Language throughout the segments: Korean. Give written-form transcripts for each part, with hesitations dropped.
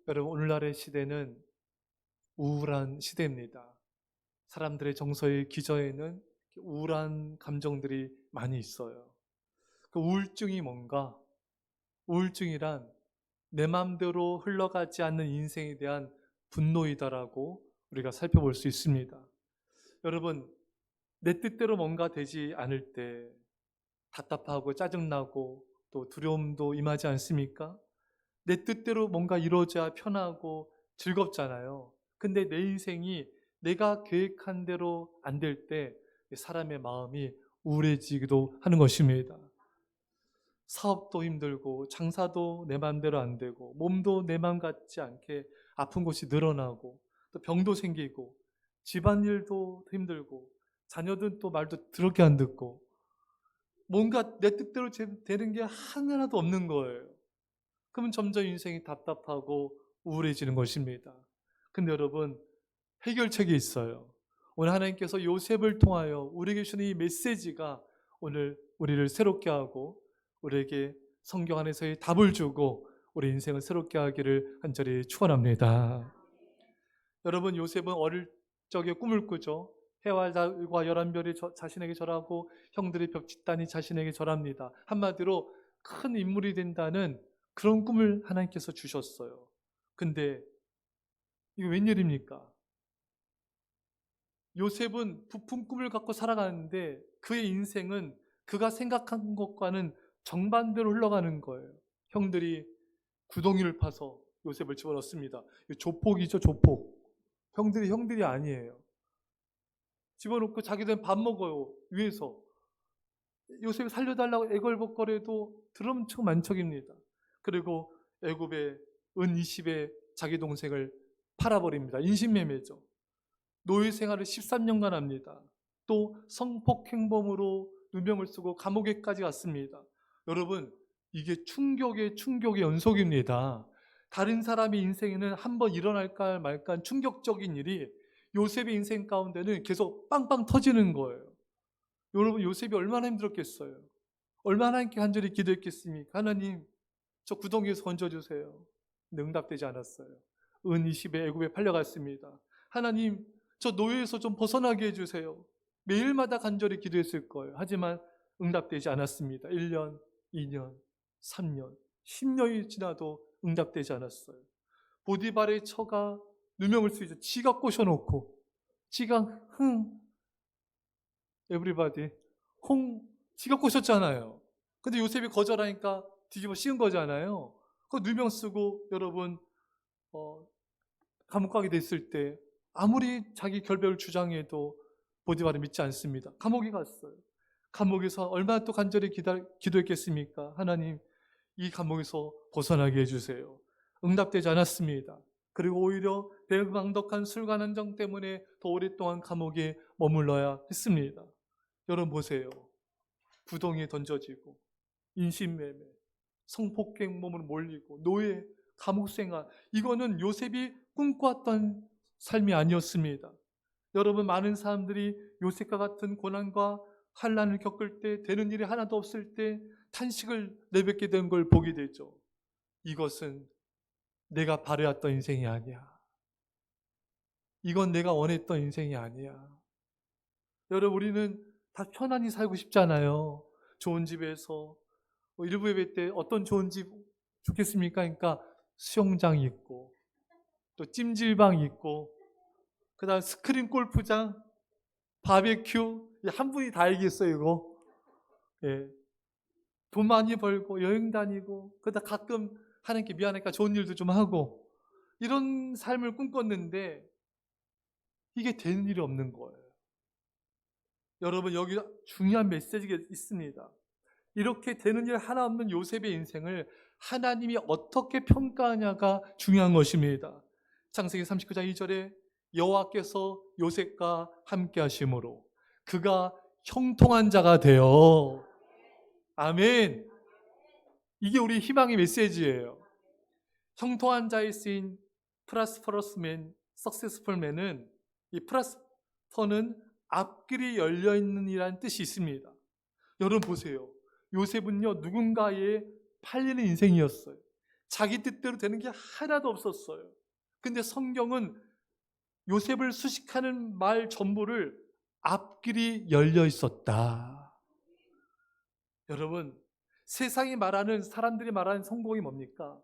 여러분, 오늘날의 시대는 우울한 시대입니다. 사람들의 정서의 기저에는 우울한 감정들이 많이 있어요. 그 우울증이 뭔가? 우울증이란 내 마음대로 흘러가지 않는 인생에 대한 분노이다라고 우리가 살펴볼 수 있습니다. 여러분, 내 뜻대로 뭔가 되지 않을 때 답답하고 짜증나고 또 두려움도 임하지 않습니까? 내 뜻대로 뭔가 이루어져야 편하고 즐겁잖아요. 근데 내 인생이 내가 계획한 대로 안 될 때 사람의 마음이 우울해지기도 하는 것입니다. 사업도 힘들고 장사도 내 마음대로 안 되고 몸도 내 마음 같지 않게 아픈 곳이 늘어나고 또 병도 생기고 집안일도 힘들고 자녀들 또 말도 더럽게 안 듣고 뭔가 내 뜻대로 되는 게 하나도 없는 거예요. 그러면 점점 인생이 답답하고 우울해지는 것입니다. 근데 여러분, 해결책이 있어요. 오늘 하나님께서 요셉을 통하여 우리에게 주는 이 메시지가 오늘 우리를 새롭게 하고 우리에게 성경 안에서의 답을 주고 우리 인생을 새롭게 하기를 간절히 축원합니다. 여러분, 요셉은 어릴 적에 꿈을 꾸죠. 해와 달과 열한 별이 자신에게 절하고 형들의 벽짓단이 자신에게 절합니다. 한마디로 큰 인물이 된다는 그런 꿈을 하나님께서 주셨어요. 근데 이게 웬일입니까? 요셉은 부푼 꿈을 갖고 살아가는데 그의 인생은 그가 생각한 것과는 정반대로 흘러가는 거예요. 형들이 구덩이를 파서 요셉을 집어넣습니다. 조폭이죠, 조폭. 형들이 아니에요. 집어넣고 자기들은 밥 먹어요, 위에서. 요셉이 살려달라고 애걸복걸해도 드럼쳐 만척입니다. 그리고 애굽의 은 20에 자기 동생을 팔아버립니다. 인신매매죠. 노예 생활을 13년간 합니다. 또 성폭행범으로 누명을 쓰고 감옥에까지 갔습니다. 여러분, 이게 충격의 연속입니다. 다른 사람의 인생에는 한번 일어날까 말까 충격적인 일이 요셉의 인생 가운데는 계속 빵빵 터지는 거예요. 여러분, 요셉이 얼마나 힘들었겠어요. 얼마나 하나님께 간절히 기도했겠습니까? 하나님, 저 구덩이에서 건져주세요. 근데 응답되지 않았어요. 은 20에 애굽에 팔려갔습니다. 하나님, 저 노예에서 좀 벗어나게 해주세요. 매일마다 간절히 기도했을 거예요. 하지만 응답되지 않았습니다. 1년, 2년, 3년, 10년이 지나도 응답되지 않았어요. 보디발의 처가 누명을 쓰이죠. 지가 꼬셔놓고 지가 에브리바디 지가 꼬셨잖아요. 근데 요셉이 거절하니까 뒤집어 씌운 거잖아요. 그 누명 쓰고 여러분 감옥 가게 됐을 때 아무리 자기 결백을 주장해도 보디발을 믿지 않습니다. 감옥에 갔어요. 감옥에서 얼마나 또 간절히 기도했겠습니까? 하나님, 이 감옥에서 벗어나게 해주세요. 응답되지 않았습니다. 그리고 오히려 배은망덕한 술관 한정 때문에 더 오랫동안 감옥에 머물러야 했습니다. 여러분 보세요. 구덩이에 던져지고 인신매매, 성폭행 몸으로 몰리고 노예, 감옥생활, 이거는 요셉이 꿈꿔왔던 삶이 아니었습니다. 여러분, 많은 사람들이 요셉과 같은 고난과 환난을 겪을 때, 되는 일이 하나도 없을 때 탄식을 내뱉게 된 걸 보게 되죠. 이것은 내가 바라왔던 인생이 아니야. 이건 내가 원했던 인생이 아니야. 여러분, 우리는 다 편안히 살고 싶잖아요. 좋은 집에서 일부 예배 때 어떤 좋은 집 좋겠습니까? 그러니까 수영장이 있고 또 찜질방이 있고 그다음 스크린 골프장, 바베큐, 한 분이 다 알겠어요 이거. 예, 돈 많이 벌고 여행 다니고 그러다 가끔 하나님께 미안하니까 좋은 일도 좀 하고 이런 삶을 꿈꿨는데 이게 되는 일이 없는 거예요. 여러분, 여기 중요한 메시지가 있습니다. 이렇게 되는 일 하나 없는 요셉의 인생을 하나님이 어떻게 평가하냐가 중요한 것입니다. 창세기 39장 2절에 여호와께서 요셉과 함께 하심으로 그가 형통한 자가 되어, 아멘. 이게 우리 희망의 메시지예요. 형통한 자에 쓰인 프라스퍼러스맨, 석세스풀맨은 이 프라스퍼는 앞길이 열려있는 이라는 뜻이 있습니다. 여러분 보세요. 요셉은요, 누군가에 팔리는 인생이었어요. 자기 뜻대로 되는 게 하나도 없었어요. 근데 성경은 요셉을 수식하는 말 전부를 앞길이 열려 있었다. 여러분, 세상이 말하는, 사람들이 말하는 성공이 뭡니까?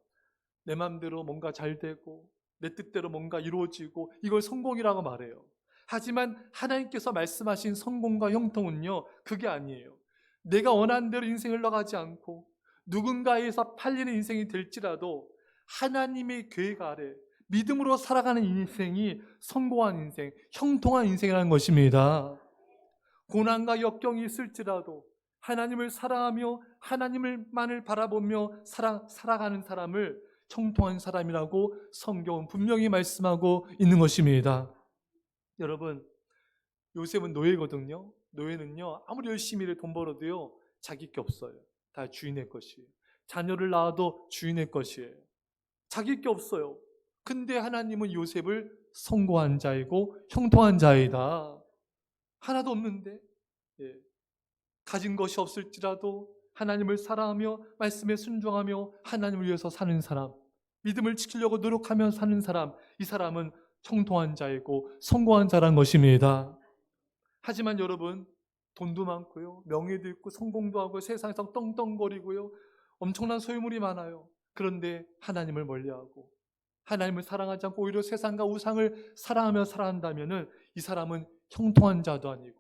내 마음대로 뭔가 잘 되고 내 뜻대로 뭔가 이루어지고 이걸 성공이라고 말해요. 하지만 하나님께서 말씀하신 성공과 형통은요, 그게 아니에요. 내가 원하는 대로 인생을 흘러가지 않고 누군가에서 팔리는 인생이 될지라도 하나님의 계획 아래 믿음으로 살아가는 인생이 성공한 인생, 형통한 인생이라는 것입니다. 고난과 역경이 있을지라도 하나님을 사랑하며 하나님만을 바라보며 살아가는 사람을 형통한 사람이라고 성경은 분명히 말씀하고 있는 것입니다. 여러분, 요셉은 노예거든요. 노예는요, 아무리 열심히 돈 벌어도요, 자기 게 없어요. 다 주인의 것이에요. 자녀를 낳아도 주인의 것이에요. 자기 게 없어요. 근데 하나님은 요셉을 성공한 자이고 형통한 자이다. 하나도 없는데, 예. 가진 것이 없을지라도 하나님을 사랑하며 말씀에 순종하며 하나님을 위해서 사는 사람, 믿음을 지키려고 노력하며 사는 사람, 이 사람은 형통한 자이고 성공한 자란 것입니다. 하지만 여러분, 돈도 많고요, 명예도 있고 성공도 하고 세상에서 떵떵거리고요, 엄청난 소유물이 많아요. 그런데 하나님을 멀리하고 하나님을 사랑하지 않고 오히려 세상과 우상을 사랑하며 살아간다면 이 사람은 형통한 자도 아니고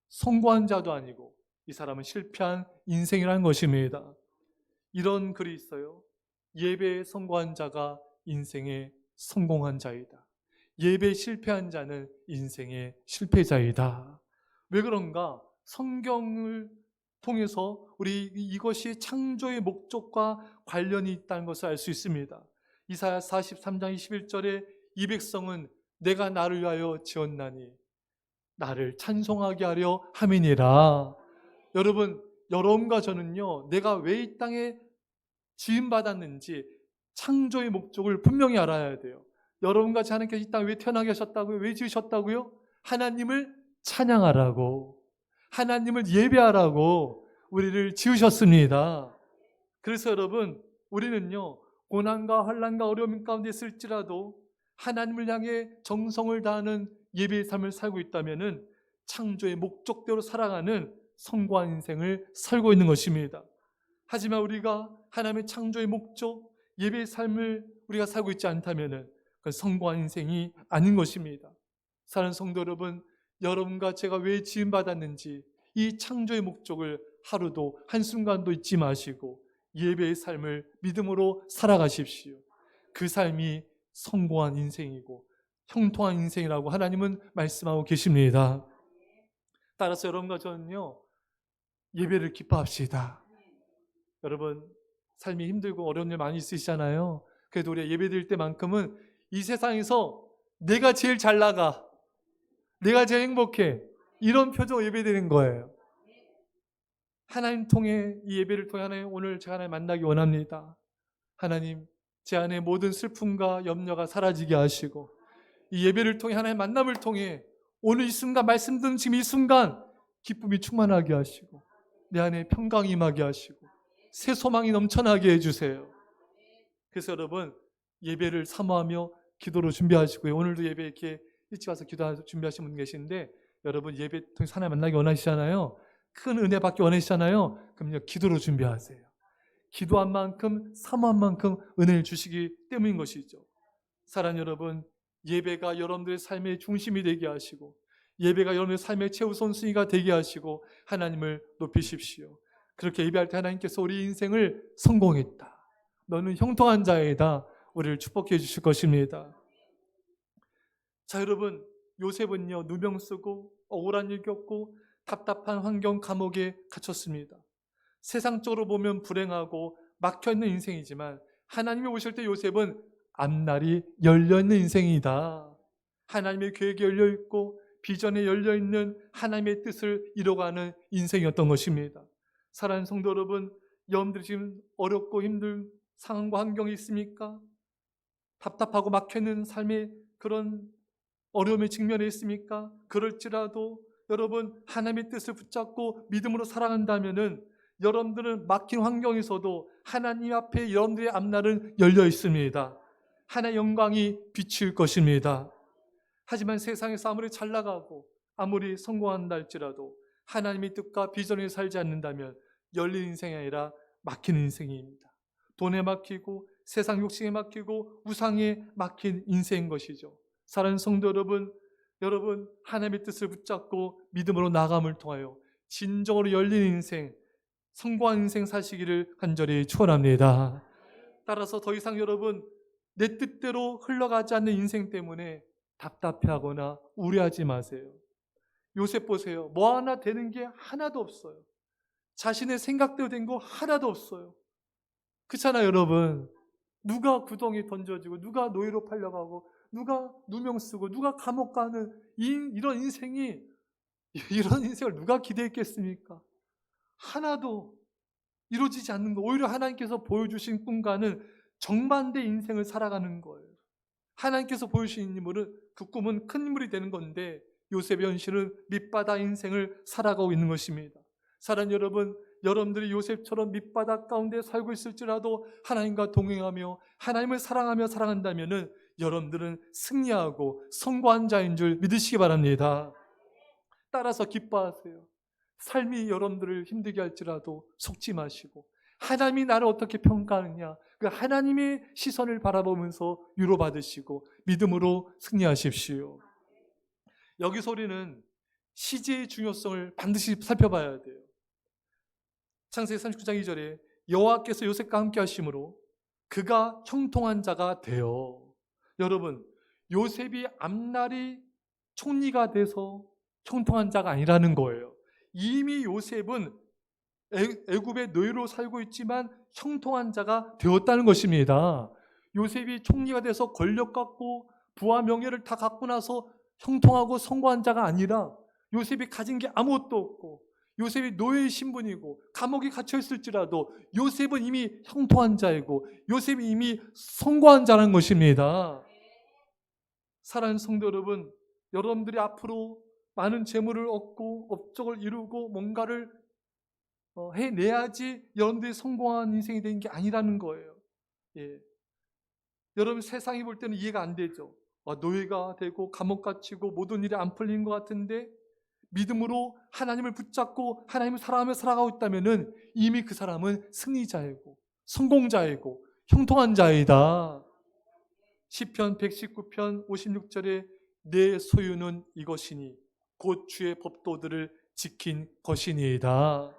성공한 자도 아니고 이 사람은 실패한 인생이라는 것입니다. 이런 글이 있어요. 예배에 성공한 자가 인생의 성공한 자이다. 예배에 실패한 자는 인생의 실패자이다. 왜 그런가? 성경을 통해서 우리 이것이 창조의 목적과 관련이 있다는 것을 알 수 있습니다. 이사야 43장 21절에 이 백성은 내가 나를 위하여 지었나니 나를 찬송하게 하려 함이니라. 여러분, 여러분과 저는요, 내가 왜 이 땅에 지음받았는지 창조의 목적을 분명히 알아야 돼요. 여러분과 하나님께서 이 땅에 왜 태어나게 하셨다고요? 왜 지으셨다고요? 하나님을 찬양하라고, 하나님을 예배하라고 우리를 지으셨습니다. 그래서 여러분, 우리는요, 고난과 환난과 어려움 가운데 있을지라도 하나님을 향해 정성을 다하는 예배의 삶을 살고 있다면 창조의 목적대로 살아가는 성공한 인생을 살고 있는 것입니다. 하지만 우리가 하나님의 창조의 목적, 예배의 삶을 우리가 살고 있지 않다면 그 성공한 인생이 아닌 것입니다. 사랑하는 성도 여러분, 여러분과 제가 왜 지음받았는지 이 창조의 목적을 하루도 한순간도 잊지 마시고 예배의 삶을 믿음으로 살아가십시오. 그 삶이 성공한 인생이고 형통한 인생이라고 하나님은 말씀하고 계십니다. 따라서 여러분과 저는요, 예배를 기뻐합시다. 여러분, 삶이 힘들고 어려운 일 많이 있으시잖아요. 그래도 우리가 예배 드릴 때만큼은 이 세상에서 내가 제일 잘 나가, 내가 제일 행복해, 이런 표정으로 예배 드리는 거예요. 하나님 통해, 이 예배를 통해 하나님, 오늘 제가 하나님 만나기 원합니다. 하나님, 제 안에 모든 슬픔과 염려가 사라지게 하시고 이 예배를 통해 하나님 만남을 통해 오늘 이 순간, 말씀 듣는 지금 이 순간 기쁨이 충만하게 하시고 내 안에 평강이 임하게 하시고 새 소망이 넘쳐나게 해주세요. 그래서 여러분, 예배를 사모하며 기도로 준비하시고요. 오늘도 예배 이렇게 일찍 와서 기도하셔서 준비하시는 분 계신데, 여러분 예배 통해 하나님 만나기 원하시잖아요. 큰 은혜 받기 원하시잖아요. 그럼요, 기도로 준비하세요. 기도한 만큼, 사모한 만큼 은혜를 주시기 때문인 것이죠. 사랑하는 여러분, 예배가 여러분들의 삶의 중심이 되게 하시고 예배가 여러분의 삶의 최우선순위가 되게 하시고 하나님을 높이십시오. 그렇게 예배할 때 하나님께서 우리 인생을 성공했다, 너는 형통한 자이다, 우리를 축복해 주실 것입니다. 자, 여러분, 요셉은요, 누명 쓰고 억울한 일 겪고 답답한 환경, 감옥에 갇혔습니다. 세상적으로 보면 불행하고 막혀있는 인생이지만 하나님이 오실 때 요셉은 앞날이 열려있는 인생이다. 하나님의 계획이 열려있고 비전에 열려있는 하나님의 뜻을 이뤄가는 인생이었던 것입니다. 사랑하는 성도 여러분, 여러분들이 지금 어렵고 힘든 상황과 환경이 있습니까? 답답하고 막혀있는 삶의 그런 어려움에 직면해 있습니까? 그럴지라도 여러분, 하나님의 뜻을 붙잡고 믿음으로 살아간다면 여러분들은 막힌 환경에서도 하나님 앞에 여러분들의 앞날은 열려 있습니다. 하나의 영광이 비칠 것입니다. 하지만 세상에서 아무리 잘 나가고 아무리 성공한다 할지라도 하나님의 뜻과 비전에 살지 않는다면 열린 인생이 아니라 막힌 인생입니다. 돈에 막히고 세상 욕심에 막히고 우상에 막힌 인생인 것이죠. 사랑하는 성도 여러분 하나님의 뜻을 붙잡고 믿음으로 나감을 통하여 진정으로 열린 인생, 성공한 인생 사시기를 간절히 축원합니다. 따라서 더 이상 여러분 내 뜻대로 흘러가지 않는 인생 때문에 답답해하거나 우려하지 마세요. 요셉 보세요. 뭐 하나 되는 게 하나도 없어요. 자신의 생각대로 된 거 하나도 없어요. 그렇잖아요, 여러분. 누가 구덩이 던져지고 누가 노예로 팔려가고 누가 누명 쓰고 누가 감옥 가는 이런 인생을 누가 기대했겠습니까? 하나도 이루어지지 않는 거. 오히려 하나님께서 보여주신 꿈과는 정반대 인생을 살아가는 거예요. 하나님께서 보여주신 인물은 그 꿈은 큰 인물이 되는 건데 요셉의 현실은 밑바닥 인생을 살아가고 있는 것입니다. 사랑하는 여러분, 여러분들이 요셉처럼 밑바닥 가운데 살고 있을지라도 하나님과 동행하며 하나님을 사랑하며 살아간다면 여러분들은 승리하고 성공한 자인 줄 믿으시기 바랍니다. 따라서 기뻐하세요. 삶이 여러분들을 힘들게 할지라도 속지 마시고 하나님이 나를 어떻게 평가하느냐 그 하나님의 시선을 바라보면서 위로받으시고 믿음으로 승리하십시오. 여기서 우리는 시제의 중요성을 반드시 살펴봐야 돼요. 창세기 39장 2절에 여호와께서 요셉과 함께 하심으로 그가 형통한 자가 되어. 여러분, 요셉이 앞날이 총리가 돼서 형통한 자가 아니라는 거예요. 이미 요셉은 애굽의 노예로 살고 있지만 형통한 자가 되었다는 것입니다. 요셉이 총리가 돼서 권력 갖고 부와 명예를 다 갖고 나서 형통하고 성공한 자가 아니라 요셉이 가진 게 아무것도 없고 요셉이 노예의 신분이고 감옥에 갇혀 있을지라도 요셉은 이미 형통한 자이고 요셉이 이미 성공한 자라는 것입니다. 사랑하는 성도 여러분, 여러분들이 앞으로 많은 재물을 얻고 업적을 이루고 뭔가를 해내야지 여러분들이 성공한 인생이 되는 게 아니라는 거예요. 예. 여러분 세상이 볼 때는 이해가 안 되죠. 노예가 되고 감옥 갇히고 모든 일이 안 풀린 것 같은데 믿음으로 하나님을 붙잡고 하나님을 사랑하며 살아가고 있다면 이미 그 사람은 승리자이고 성공자이고 형통한 자이다. 시편 119편 56절에 내 소유는 이것이니 곧 주의 법도들을 지킨 것이니이다.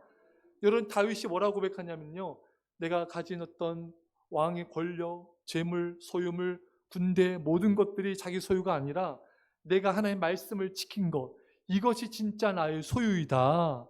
여러분 다윗이 뭐라고 고백하냐면요, 내가 가진 어떤 왕의 권력, 재물, 소유물, 군대 모든 것들이 자기 소유가 아니라 내가 하나님의 말씀을 지킨 것, 이것이 진짜 나의 소유이다.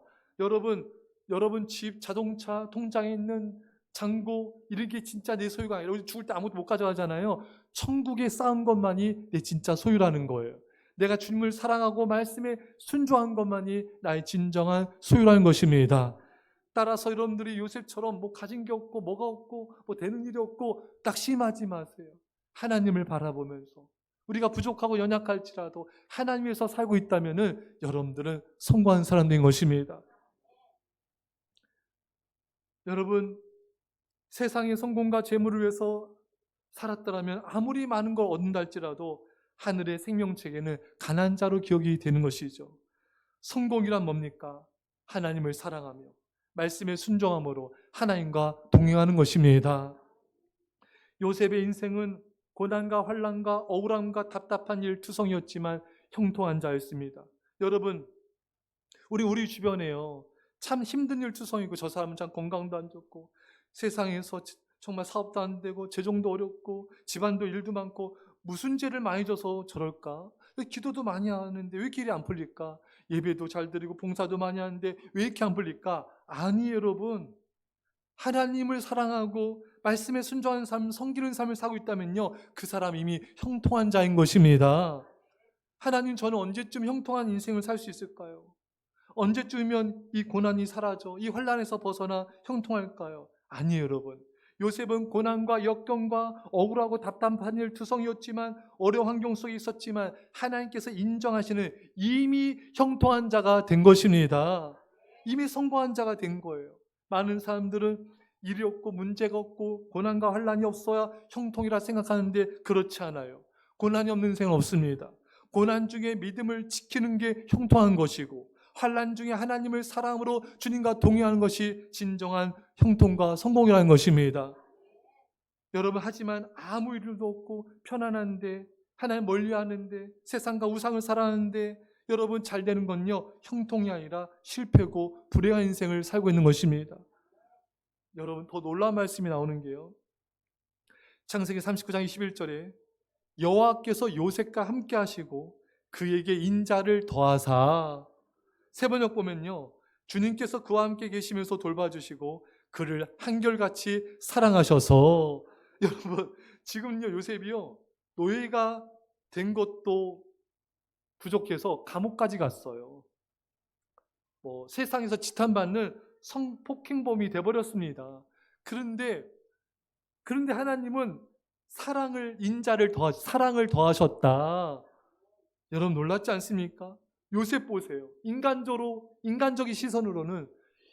여러분 집, 자동차, 통장에 있는 잔고 이런 게 진짜 내 소유가 아니라 우리 죽을 때 아무것도 못 가져가잖아요. 천국에 쌓은 것만이 내 진짜 소유라는 거예요. 내가 주님을 사랑하고 말씀에 순종한 것만이 나의 진정한 소유라는 것입니다. 따라서 여러분들이 요셉처럼 뭐 가진 게 없고 뭐가 없고 뭐 되는 일이 없고 낙심하지 마세요. 하나님을 바라보면서 우리가 부족하고 연약할지라도 하나님 위해서 살고 있다면 여러분들은 성공한 사람 된 것입니다. 여러분 세상의 성공과 재물을 위해서 살았더라면 아무리 많은 걸 얻는다 할지라도 하늘의 생명책에는 가난한 자로 기억이 되는 것이죠. 성공이란 뭡니까? 하나님을 사랑하며 말씀에 순종함으로 하나님과 동행하는 것입니다. 요셉의 인생은 고난과 환난과 억울함과 답답한 일 투성이었지만 형통한 자였습니다. 여러분 우리 주변에요 참 힘든 일 투성이고 저 사람은 참 건강도 안 좋고 세상에서 정말 사업도 안 되고 재정도 어렵고 집안도 일도 많고 무슨 죄를 많이 져서 저럴까? 기도도 많이 하는데 왜 이렇게 일이 안 풀릴까? 예배도 잘 드리고 봉사도 많이 하는데 왜 이렇게 안 풀릴까? 아니 여러분, 하나님을 사랑하고 말씀에 순종하는 삶, 섬기는 삶을 살고 있다면요 그 사람 이미 형통한 자인 것입니다. 하나님, 저는 언제쯤 형통한 인생을 살 수 있을까요? 언제쯤이면 이 고난이 사라져 이 환난에서 벗어나 형통할까요? 아니에요 여러분. 요셉은 고난과 역경과 억울하고 답답한 일 투성이었지만 어려운 환경 속에 있었지만 하나님께서 인정하시는 이미 형통한 자가 된 것입니다. 이미 성공한 자가 된 거예요. 많은 사람들은 일이 없고 문제가 없고 고난과 환난이 없어야 형통이라 생각하는데 그렇지 않아요. 고난이 없는 인생은 없습니다. 고난 중에 믿음을 지키는 게 형통한 것이고, 환난 중에 하나님을 사랑으로 주님과 동행하는 것이 진정한 형통과 성공이라는 것입니다. 여러분, 하지만 아무 일도 없고 편안한데, 하나님 멀리하는데, 세상과 우상을 살아가는데 여러분 잘 되는 건요, 형통이 아니라 실패고 불행한 인생을 살고 있는 것입니다. 여러분, 더 놀라운 말씀이 나오는 게요, 창세기 39장 21절에 여호와께서 요셉과 함께 하시고 그에게 인자를 더하사, 세 번역 보면요, 주님께서 그와 함께 계시면서 돌봐주시고 그를 한결같이 사랑하셔서. 여러분, 지금요 요셉이요 노예가 된 것도 부족해서 감옥까지 갔어요. 세상에서 지탄받는 성폭행범이 돼버렸습니다. 그런데 하나님은 사랑을 더하셨다. 여러분, 놀랍지 않습니까? 요셉 보세요. 인간적인 시선으로는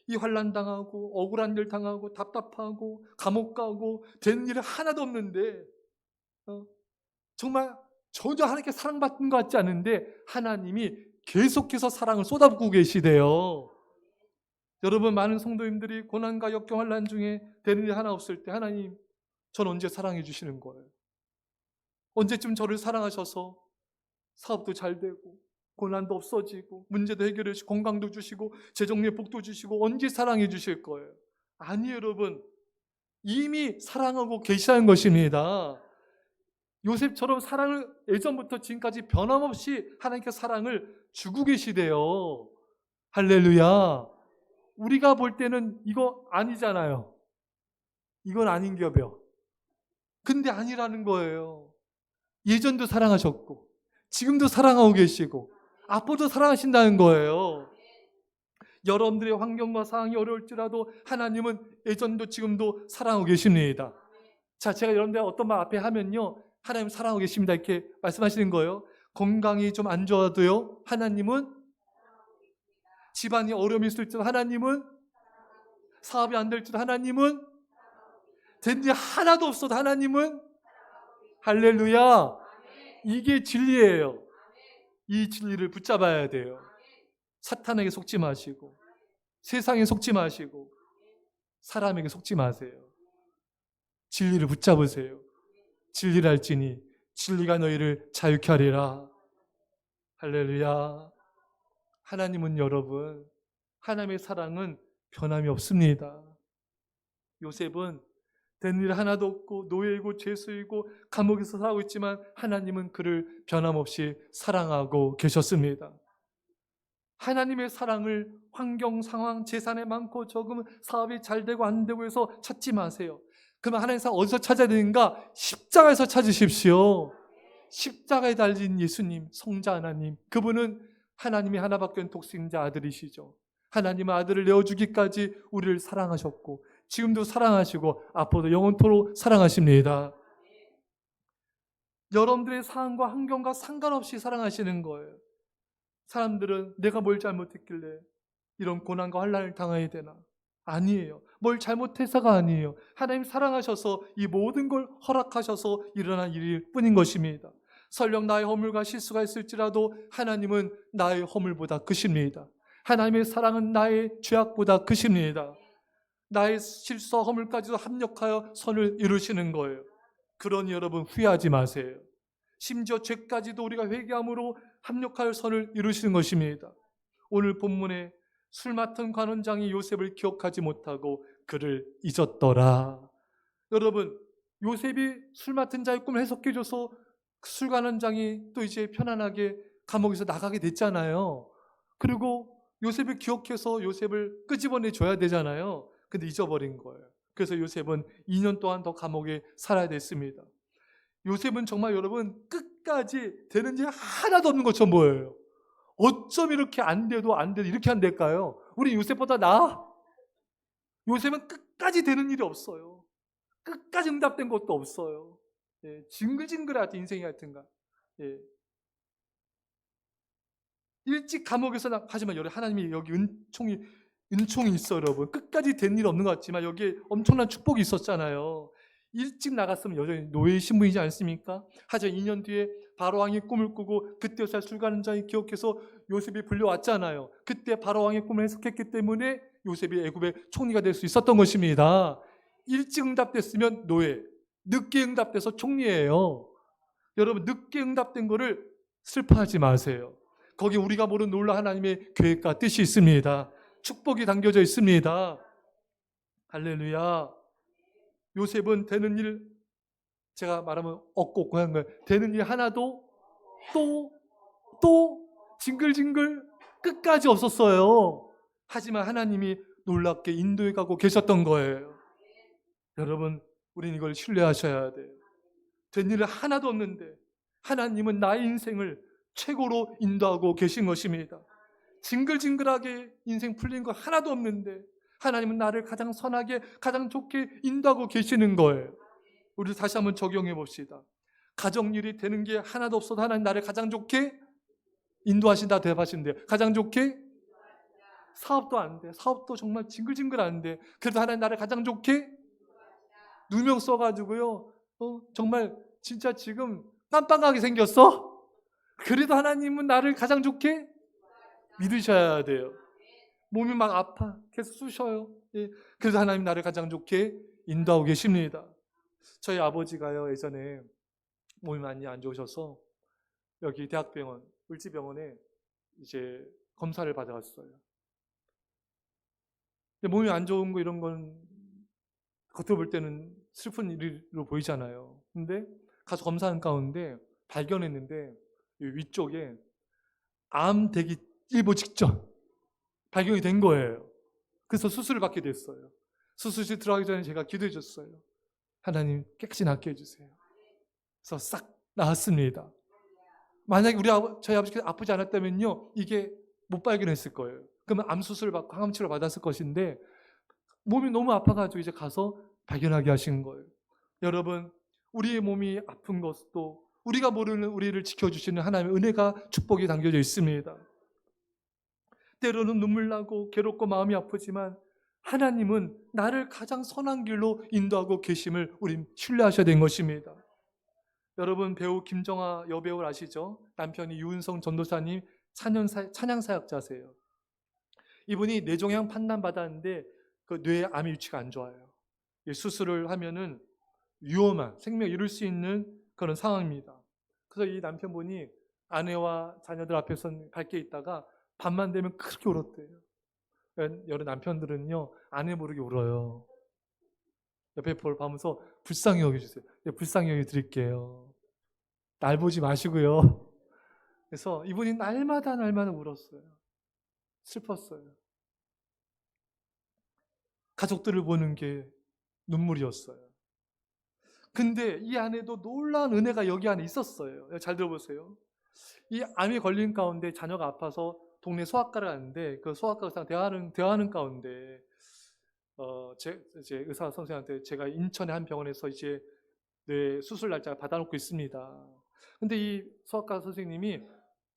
이 환난 당하고 억울한 일 당하고 답답하고 감옥 가고 되는 일은 하나도 없는데, 정말 전혀 하나님께 사랑받는 것 같지 않은데 하나님이 계속해서 사랑을 쏟아붓고 계시대요. 여러분, 많은 성도님들이 고난과 역경 환난 중에 되는 일 하나 없을 때, 하나님, 전 언제 사랑해 주시는 거예요? 언제쯤 저를 사랑하셔서 사업도 잘 되고 고난도 없어지고 문제도 해결해 주시고 건강도 주시고 재정의 복도 주시고 언제 사랑해 주실 거예요? 아니에요, 여러분. 이미 사랑하고 계시다는 것입니다. 요셉처럼 사랑을 예전부터 지금까지 변함없이 하나님께 사랑을 주고 계시대요. 할렐루야. 우리가 볼 때는 이거 아니잖아요. 이건 아닌겨벼. 근데 아니라는 거예요. 예전도 사랑하셨고 지금도 사랑하고 계시고 앞으로도 사랑하신다는 거예요. 여러분들의 환경과 상황이 어려울지라도 하나님은 예전도 지금도 사랑하고 계십니다. 자, 제가 여러분들 어떤 말 앞에 하면요, 하나님 사랑하고 계십니다 이렇게 말씀하시는 거예요. 건강이 좀 안 좋아도요, 하나님은, 집안이 어려움이 있을지도 하나님은, 사업이 안 될지도 하나님은, 된 일 하나도 없어도 하나님은, 할렐루야. 이게 진리예요. 이 진리를 붙잡아야 돼요. 사탄에게 속지 마시고 세상에 속지 마시고 사람에게 속지 마세요. 진리를 붙잡으세요. 진리를 알지니 진리가 너희를 자유케 하리라. 할렐루야. 하나님은, 여러분, 하나님의 사랑은 변함이 없습니다. 요셉은 된 일 하나도 없고 노예이고 죄수이고 감옥에서 살고 있지만 하나님은 그를 변함없이 사랑하고 계셨습니다. 하나님의 사랑을 환경, 상황, 재산에 많고 적으면 사업이 잘 되고 안 되고 해서 찾지 마세요. 그러면 하나님의 사랑 어디서 찾아야 되는가? 십자가에서 찾으십시오. 십자가에 달린 예수님, 성자 하나님, 그분은 하나님이 하나밖에 없는 독생자 아들이시죠. 하나님의 아들을 내어주기까지 우리를 사랑하셨고 지금도 사랑하시고 앞으로도 영원토록 사랑하십니다. 여러분들의 상황과 환경과 상관없이 사랑하시는 거예요. 사람들은 내가 뭘 잘못했길래 이런 고난과 환난을 당해야 되나? 아니에요. 뭘 잘못해서가 아니에요. 하나님 사랑하셔서 이 모든 걸 허락하셔서 일어난 일일 뿐인 것입니다. 설령 나의 허물과 실수가 있을지라도 하나님은 나의 허물보다 크십니다. 하나님의 사랑은 나의 죄악보다 크십니다. 나의 실수와 허물까지도 합력하여 선을 이루시는 거예요. 그러니 여러분, 후회하지 마세요. 심지어 죄까지도 우리가 회개함으로 합력하여 선을 이루시는 것입니다. 오늘 본문에 술 맡은 관원장이 요셉을 기억하지 못하고 그를 잊었더라. 여러분, 요셉이 술 맡은 자의 꿈을 해석해줘서 술 관원장이 또 이제 편안하게 감옥에서 나가게 됐잖아요. 그리고 요셉을 기억해서 요셉을 끄집어내줘야 되잖아요. 근데 잊어버린 거예요. 그래서 요셉은 2년 동안 더 감옥에 살아야 됐습니다. 요셉은 정말, 여러분, 끝까지 되는 일 하나도 없는 것처럼 보여요. 어쩜 이렇게 안 돼도 이렇게 안 될까요? 우리 요셉보다 나아? 요셉은 끝까지 되는 일이 없어요. 끝까지 응답된 것도 없어요. 징글징글하지, 인생이 하여튼가. 일찍 감옥에서 하지만 하나님이 여기 은총이 은총이 있어 여러분. 끝까지 된 일 없는 것 같지만 여기에 엄청난 축복이 있었잖아요. 일찍 나갔으면 여전히 노예 신분이지 않습니까? 하지만 2년 뒤에 바로왕이 꿈을 꾸고 그때 살 술가는 자에 기억해서 요셉이 불려왔잖아요. 그때 바로왕의 꿈을 해석했기 때문에 요셉이 애굽의 총리가 될 수 있었던 것입니다. 일찍 응답됐으면 노예, 늦게 응답돼서 총리예요. 여러분 늦게 응답된 거를 슬퍼하지 마세요. 거기 우리가 모르는 놀라운 하나님의 계획과 뜻이 있습니다. 축복이 담겨져 있습니다. 할렐루야. 요셉은 되는 일, 제가 말하면 없고 고한 거예요. 되는 일 하나도 또 징글징글 끝까지 없었어요. 하지만 하나님이 놀랍게 인도해 가고 계셨던 거예요. 여러분, 우리는 이걸 신뢰하셔야 돼요. 된 일은 하나도 없는데 하나님은 나의 인생을 최고로 인도하고 계신 것입니다. 징글징글하게 인생 풀린 거 하나도 없는데 하나님은 나를 가장 선하게 가장 좋게 인도하고 계시는 거예요. 우리 다시 한번 적용해 봅시다. 가정일이 되는 게 하나도 없어도 하나님 나를 가장 좋게 인도하신다 대답하시는데 가장 좋게 사업도 안 돼. 사업도 정말 징글징글 안 돼. 그래도 하나님 나를 가장 좋게 누명 써가지고요. 정말 진짜 지금 깜빡하게 생겼어. 그래도 하나님은 나를 가장 좋게 믿으셔야 돼요. 몸이 막 아파. 계속 쑤셔요. 예. 그래서 하나님 나를 가장 좋게 인도하고 계십니다. 저희 아버지가요, 예전에 몸이 많이 안 좋으셔서 여기 대학병원, 을지병원에 이제 검사를 받아갔어요. 몸이 안 좋은 거 이런 건 겉으로 볼 때는 슬픈 일로 보이잖아요. 근데 가서 검사하는 가운데 발견했는데 위쪽에 암 되기 일보 직전 발견이 된 거예요. 그래서 수술을 받게 됐어요. 수술실 들어가기 전에 제가 기도해 줬어요. 하나님 깨끗이 낫게 해주세요. 그래서 싹 나았습니다. 만약에 저희 아버지가 아프지 않았다면요, 이게 못 발견했을 거예요. 그러면 암 수술을 받고 항암 치료 받았을 것인데 몸이 너무 아파가지고 이제 가서 발견하게 하신 거예요. 여러분, 우리의 몸이 아픈 것도 우리가 모르는 우리를 지켜주시는 하나님의 은혜가 축복이 담겨져 있습니다. 때로는 눈물 나고 괴롭고 마음이 아프지만 하나님은 나를 가장 선한 길로 인도하고 계심을 우린 신뢰하셔야 되는 것입니다. 여러분, 배우 김정아 여배우를 아시죠? 남편이 유은성 전도사님 찬양사역자세요. 이분이 뇌종양 판단받았는데 그 뇌에 암의 위치가 안 좋아요. 수술을 하면은 위험한 생명을 잃을 수 있는 그런 상황입니다. 그래서 이 남편분이 아내와 자녀들 앞에서 밝게 있다가 밤만 되면 그렇게 울었대요. 여러 남편들은요, 아내 모르게 울어요. 옆에 볼 보면서 불쌍히 여겨주세요. 네, 불쌍히 여겨드릴게요. 날 보지 마시고요. 그래서 이분이 날마다 울었어요. 슬펐어요. 가족들을 보는 게 눈물이었어요. 근데 이 안에도 놀라운 은혜가 여기 안에 있었어요. 잘 들어보세요. 이 암이 걸린 가운데 자녀가 아파서 동네 소아과를 갔는데 그 소아과 의사랑 대화하는 가운데 이제 의사 선생님한테 제가 인천의 한 병원에서 이제 뇌 수술 날짜를 받아놓고 있습니다. 근데 이 소아과 선생님이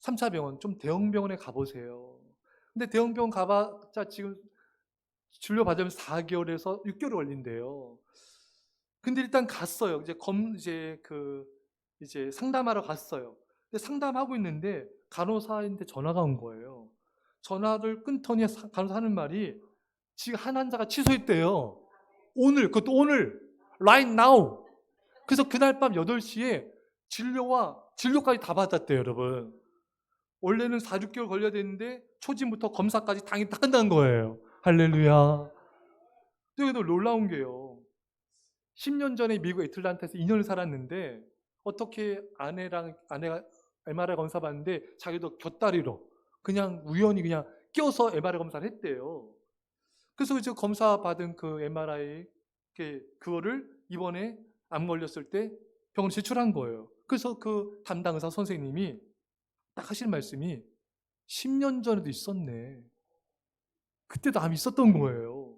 3차 병원, 좀 대형 병원에 가보세요. 근데 대형 병원 가봤자 지금 진료 받으면 4개월에서 6개월 걸린대요. 근데 일단 갔어요. 이제 상담하러 갔어요. 근데 상담하고 있는데 간호사인데 전화가 온 거예요. 전화를 끊더니 간호사 하는 말이 지금 한 환자가 취소했대요. 그것도 오늘, right now. 그래서 그날 밤 8시에 진료까지 다 받았대요, 여러분. 원래는 4, 6개월 걸려야 되는데 초진부터 검사까지 당일 다 끝난 거예요. 할렐루야. 또 놀라운 게요. 10년 전에 미국 애틀랜타에서 2년을 살았는데 어떻게 아내가 MRI 검사 받는데 자기도 곁다리로 그냥 우연히 그냥 껴서 MRI 검사를 했대요. 그래서 이제 검사 받은 그 MRI 그거를 이번에 암 걸렸을 때 병원 제출한 거예요. 그래서 그 담당 의사 선생님이 딱 하시는 말씀이 10년 전에도 있었네. 그때도 암이 있었던 거예요.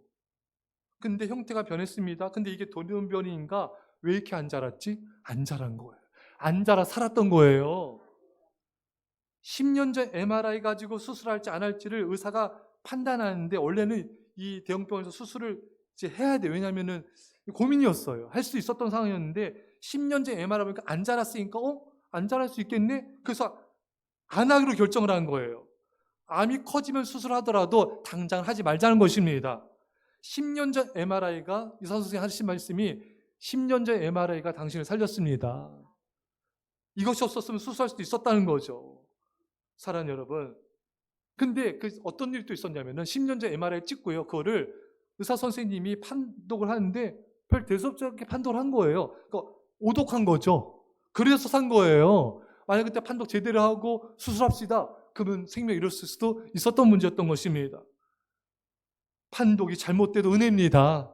근데 형태가 변했습니다. 근데 이게 돌연변이인가? 왜 이렇게 안 자랐지? 안 자란 거예요. 안 자라 살았던 거예요. 10년 전 MRI 가지고 수술할지 안 할지를 의사가 판단하는데 원래는 이 대형병원에서 수술을 이제 해야 돼요. 왜냐하면은 고민이었어요. 할 수 있었던 상황이었는데 10년째 MRI 보니까 안 자랐으니까 안 자랄 수 있겠네? 그래서 안 하기로 결정을 한 거예요. 암이 커지면 수술하더라도 당장 하지 말자는 것입니다. 10년 전 MRI가 의사 선생님이 하신 말씀이 10년 전 MRI가 당신을 살렸습니다. 이것이 없었으면 수술할 수도 있었다는 거죠. 사랑하는 여러분. 근데 그 어떤 일이 또 있었냐면은 10년 전 MRI 찍고요. 그거를 의사 선생님이 판독을 하는데 별 대수롭지 판독을 한 거예요. 그러니까 오독한 거죠. 그래서 산 거예요. 만약 그때 판독 제대로 하고 수술합시다. 그러면 생명 잃었을 수도 있었던 문제였던 것입니다. 판독이 잘못돼도 은혜입니다.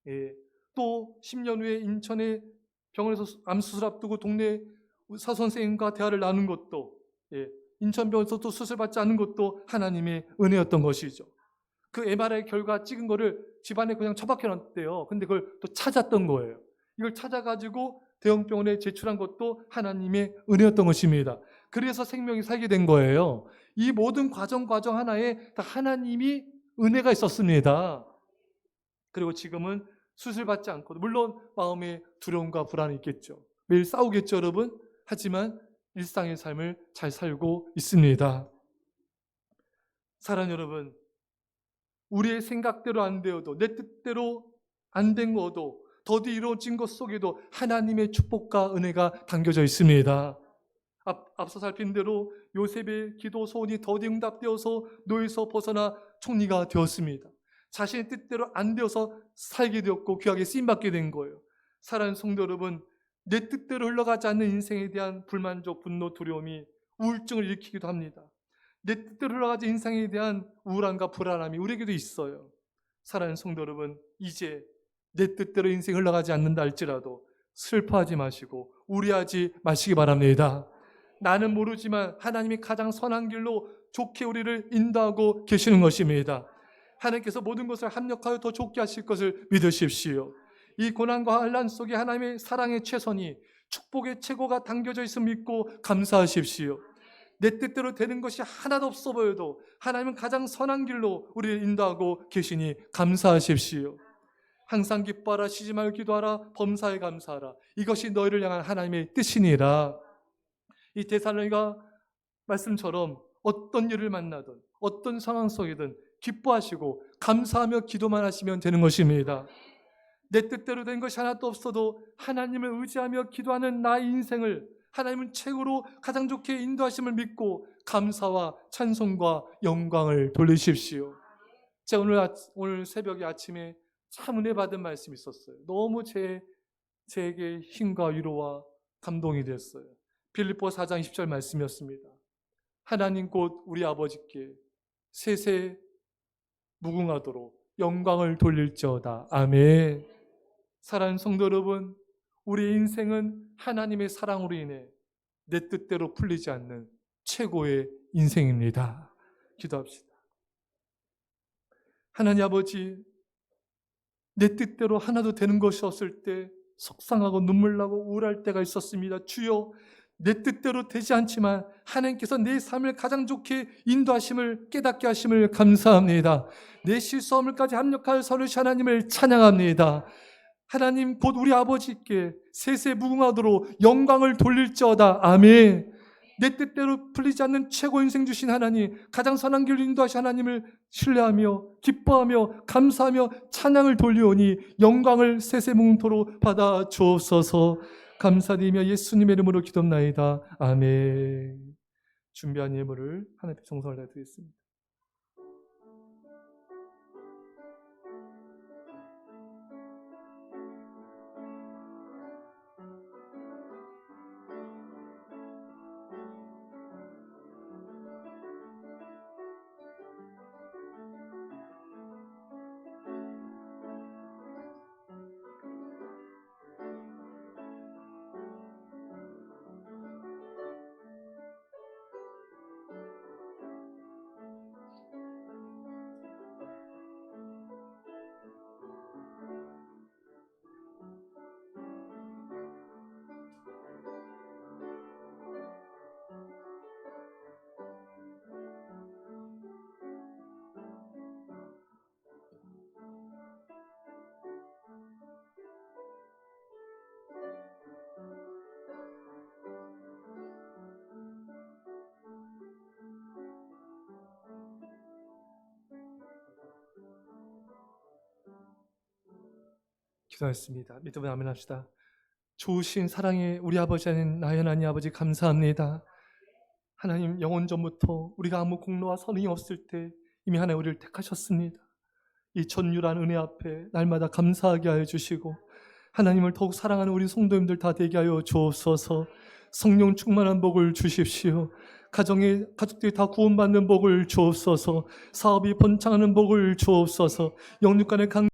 예. 또 10년 후에 인천에 병원에서 암 수술 앞두고 동네 의사 선생님과 대화를 나눈 것도, 인천병원에서 또 수술 받지 않은 것도 하나님의 은혜였던 것이죠. 그 MRI 결과 찍은 거를 집안에 그냥 처박혀 놨대요. 근데 그걸 또 찾았던 거예요. 이걸 찾아가지고 대형병원에 제출한 것도 하나님의 은혜였던 것입니다. 그래서 생명이 살게 된 거예요. 이 모든 과정 하나에 다 하나님이 은혜가 있었습니다. 그리고 지금은 수술 받지 않고도 물론 마음에 두려움과 불안이 있겠죠. 매일 싸우겠죠, 여러분? 하지만 일상의 삶을 잘 살고 있습니다. 사랑하는 여러분, 우리의 생각대로 안 되어도 내 뜻대로 안 된 것도 더디 이루어진 것 속에도 하나님의 축복과 은혜가 담겨져 있습니다. 앞서 살핀 대로 요셉의 기도 소원이 더디 응답되어서 노예에서 벗어나 총리가 되었습니다. 자신의 뜻대로 안 되어서 살게 되었고 귀하게 쓰임받게 된 거예요. 사랑하는 성도 여러분, 내 뜻대로 흘러가지 않는 인생에 대한 불만족, 분노, 두려움이 우울증을 일으키기도 합니다. 내 뜻대로 흘러가지 인생에 대한 우울함과 불안함이 우리에게도 있어요. 사랑하는 성도 여러분, 이제 내 뜻대로 인생이 흘러가지 않는다 할지라도 슬퍼하지 마시고 우려하지 마시기 바랍니다. 나는 모르지만 하나님이 가장 선한 길로 좋게 우리를 인도하고 계시는 것입니다. 하나님께서 모든 것을 합력하여 더 좋게 하실 것을 믿으십시오. 이 고난과 환난 속에 하나님의 사랑의 최선이 축복의 최고가 담겨져 있음을 믿고 감사하십시오. 내 뜻대로 되는 것이 하나도 없어 보여도 하나님은 가장 선한 길로 우리를 인도하고 계시니 감사하십시오. 항상 기뻐하라, 쉬지 말고 기도하라, 범사에 감사하라. 이것이 너희를 향한 하나님의 뜻이니라. 이 데살로니가 말씀처럼 어떤 일을 만나든 어떤 상황 속이든 기뻐하시고 감사하며 기도만 하시면 되는 것입니다. 내 뜻대로 된 것이 하나도 없어도 하나님을 의지하며 기도하는 나의 인생을 하나님은 최고로 가장 좋게 인도하심을 믿고 감사와 찬송과 영광을 돌리십시오. 제가 오늘 새벽에 아침에 참 은혜 받은 말씀이 있었어요. 너무 제게 힘과 위로와 감동이 됐어요. 빌립보 4장 20절 말씀이었습니다. 하나님 곧 우리 아버지께 세세 무궁하도록 영광을 돌릴지어다. 아멘. 사랑하는 성도 여러분, 우리의 인생은 하나님의 사랑으로 인해 내 뜻대로 풀리지 않는 최고의 인생입니다. 기도합시다. 하나님 아버지, 내 뜻대로 하나도 되는 것이 없을 때 속상하고 눈물 나고 우울할 때가 있었습니다. 주여, 내 뜻대로 되지 않지만 하나님께서 내 삶을 가장 좋게 인도하심을 깨닫게 하심을 감사합니다. 내 실수함을까지 합력하여 서르시 하나님을 찬양합니다. 하나님 곧 우리 아버지께 세세 무궁하도록 영광을 돌릴지어다. 아멘. 내 뜻대로 풀리지 않는 최고 인생 주신 하나님, 가장 선한 길로 인도하신 하나님을 신뢰하며 기뻐하며 감사하며 찬양을 돌리오니 영광을 세세 무궁토록 받아 주옵소서. 감사드리며 예수님의 이름으로 기도합나이다. 아멘. 준비한 예물을 하나님께 정성을 다드리겠습니다. 기도하였습니다. 믿음을 아멘합시다. 좋으신 사랑의 우리 아버지 하나님, 나의 하나님 아버지 감사합니다. 하나님, 영원 전부터 우리가 아무 공로와 선행이 없을 때 이미 하나님 우리를 택하셨습니다. 이 전율한 은혜 앞에 날마다 감사하게 하여 주시고 하나님을 더욱 사랑하는 우리 성도님들 다 되게 하여 주옵소서. 성령 충만한 복을 주십시오. 가족들이 다 구원받는 복을 주옵소서. 사업이 번창하는 복을 주옵소서. 영육간의